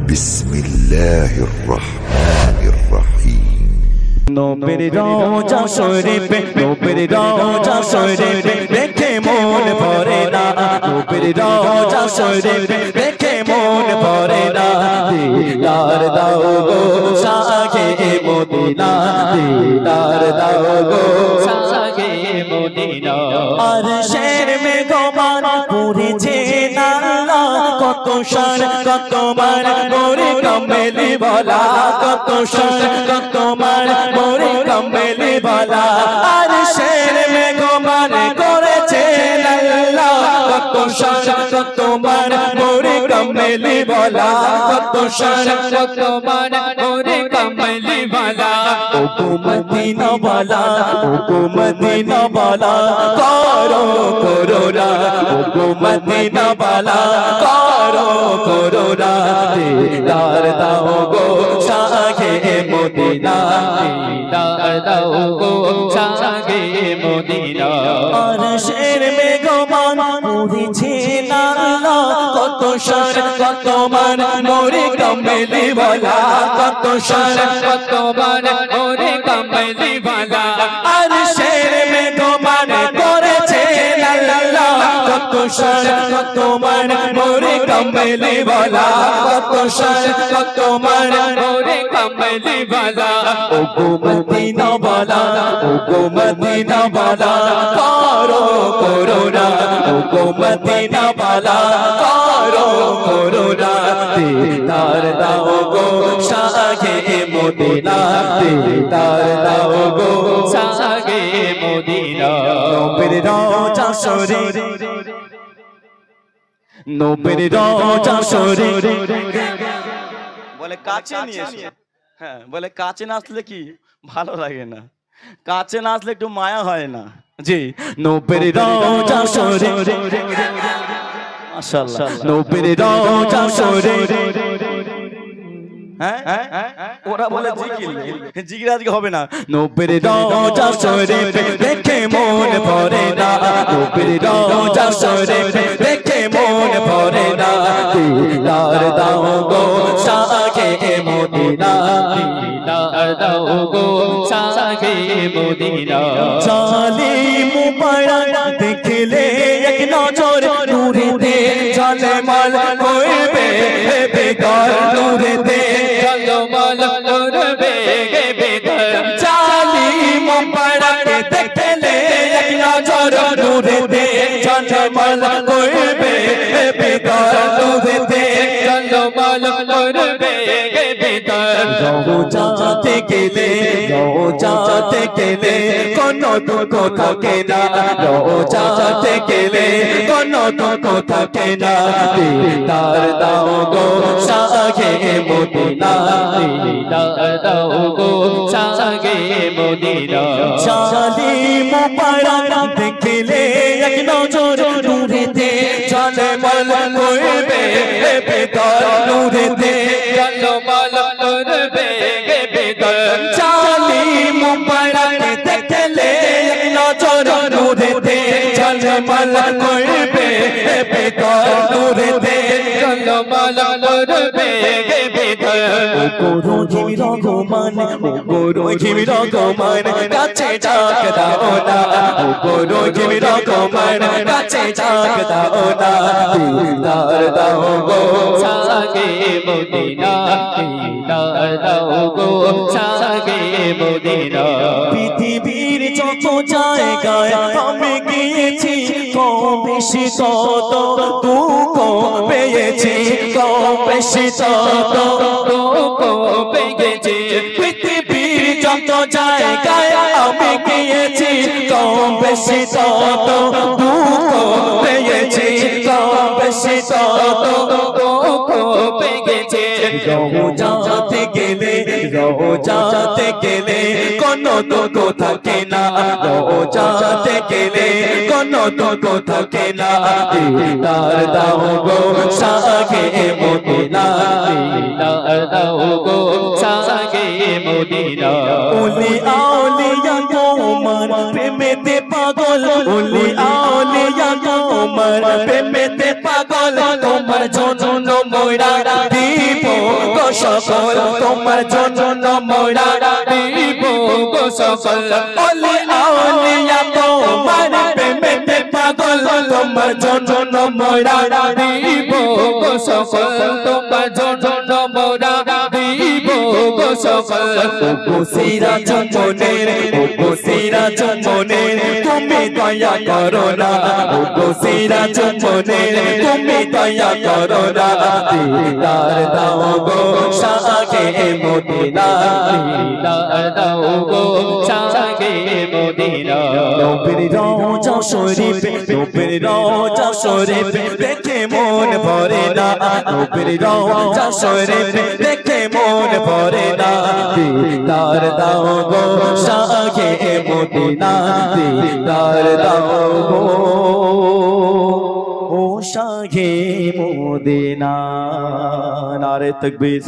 বিসমিল্লাহির রহমানির রহিম। নবীর রওজা শরীফে, নবীর রওজা শরীফে দেখে মন ভরে না। নবীর রওজা শরীফে দেখে মন ভরে না। দিদার দাও গো শাহে মদিনা, দিদার দাও গো শাহে মদিনা। আরশের মেঘমান পুরেছে আল্লাহ, কত শান কত মান মোরে কমলি বলা, কত শান কত মান মোরে কমলি বলা। আরশের মেঘমান করেছে আল্লাহ, কত শান কত মান মোরে কমলি বলা, কত শান কত মান মোরে কমলি বলা। ও মদিনা বালা, ও মদিনা বালা করো করোনা, ও মদিনা বালা করো করোনা। দিদার দাও গো শাহে মদিনা, দিদার দাও গো শাহে মদিনা। আরশের মেঘমান পুরেছে আল্লাহ, কত শান কত মান মোরে কমলি বলা, কত শান কত মান মোরে কমলি বলা। আরশের মেঘমান করেছে আল্লাহ, কত শান কত মান মোরে কমলি বলা, কত শান কত মান মোরে কমলি বলা। ও গো মদিনা বালা, ও গো মদিনা বালা করো করোনা, ও গো মদিনা বালা করো করোনা। দিদার দাও গো শাহে মদিনা, দিদার দাও গো শাহে মদিনা। নবীর রওজা শরীফ, নবীর রওজা শরীফ বলে কাছে নিয়ে এসো। হ্যাঁ বলে কাছে না আসলে কি ভালো লাগে না, কাছে না আসলে একটু মায়া হয় না। জি নবীর রওজা শরীফ, মাশাআল্লাহ নবীর রওজা শরীফ। হ্যাঁ ওরা বলে জিকির, জিকির আজকে হবে না। নবীর রওজা শরীফ দেখে মন ভরে না, নবীর রওজা শরীফ দেখে মন ভরে না। দিদার দাও গো শাহে মদিনা, দিদার দাও গো শাহে মদিনা। জালিম মুবারক দেখলে এক নজর নূরেতে ঝলমল করবে বেকার, নূরেতে ঝলমল করবে বেকার। জালিম মুবারক দেখলে এক নজর নূরেতে ঝলমল করবে বেকার, নূরেতে ঝলমল করবে বেকার। রওজাতে গেলে, রওজাতে গেলে কোনো দুঃখ থাকে না, রওজাতে গেলে কোনো দুঃখ থাকে না। দিদার দাও গো শাহে মদিনা, দিদার দাও গো শাহে মদিনা। জালিম মুবারক দেখলে এক নজর নূরেতে ঝলমল করবে বেকার, নূরেতে ঝলমল করবে বেকার। জালিম মুবারক দেখলে এক নজর নূরেতে ঝলমল করবে বেকার, নূরেতে ঝলমল করবে বেকার। ও গো রহিম রহমান, ও গো রহিম রহমান কাছে ডাক দাও না, ও গো রহিম রহমান কাছে ডাক দাও না। দিদার দাও গো শাহে মদিনা, দিদার দাও গো শাহে মদিনা। পৃথিবীর যত জায়গায় আমি গিয়েছি, কম বেশি তত দুঃখ পেয়েছি, কম বেশি তত দুঃখ পেয়েছি। পৃথিবীর যত জায়গায় আমি গিয়েছি, কম বেশি তত দুঃখ পেয়েছি, কম বেশি তত দুঃখ পেয়েছি। রওজাতে গেলে, রওজাতে গেলে কোনো দুঃখ থাকে না, রওজাতে গেলে কোনো দুঃখ থাকে না। দিদার দাও গো শাহে মদিনা, দিদার দাও গো শাহে মদিনা। ওলি আউলিয়া তোমার প্রেমেতে পাগল, ওলি আউলিয়া তোমার প্রেমেতে পাগল। তোমার জন্য মোরা দিব সকল তোমার জন্য মোরা দিব গো সকল ওলি আউলিয়া তোমার প্রেমেতে পাগল তোমার জন্য মোরা দিব গো সকল তোমার জন্য মোরা দিব গো সকল ও সিরাজ মনের ও সিরাজ মনের তুমি দয়া করো না ও সিরাজ মনের তুমি দয়া করো না দিদার দাও গো শাহে মদিনা দিদার দাও গো শাহে মদিনা নবীর রওজা শরীফ নবীর রওজা শরীফ দেখে মন ভরে না নবীর রওজা শরীফ দেখে মন ভরে না দিদার দাও গো শাহে মদিনা দিদার দাও গো ও শাহে মদিনা নারে তাকবীর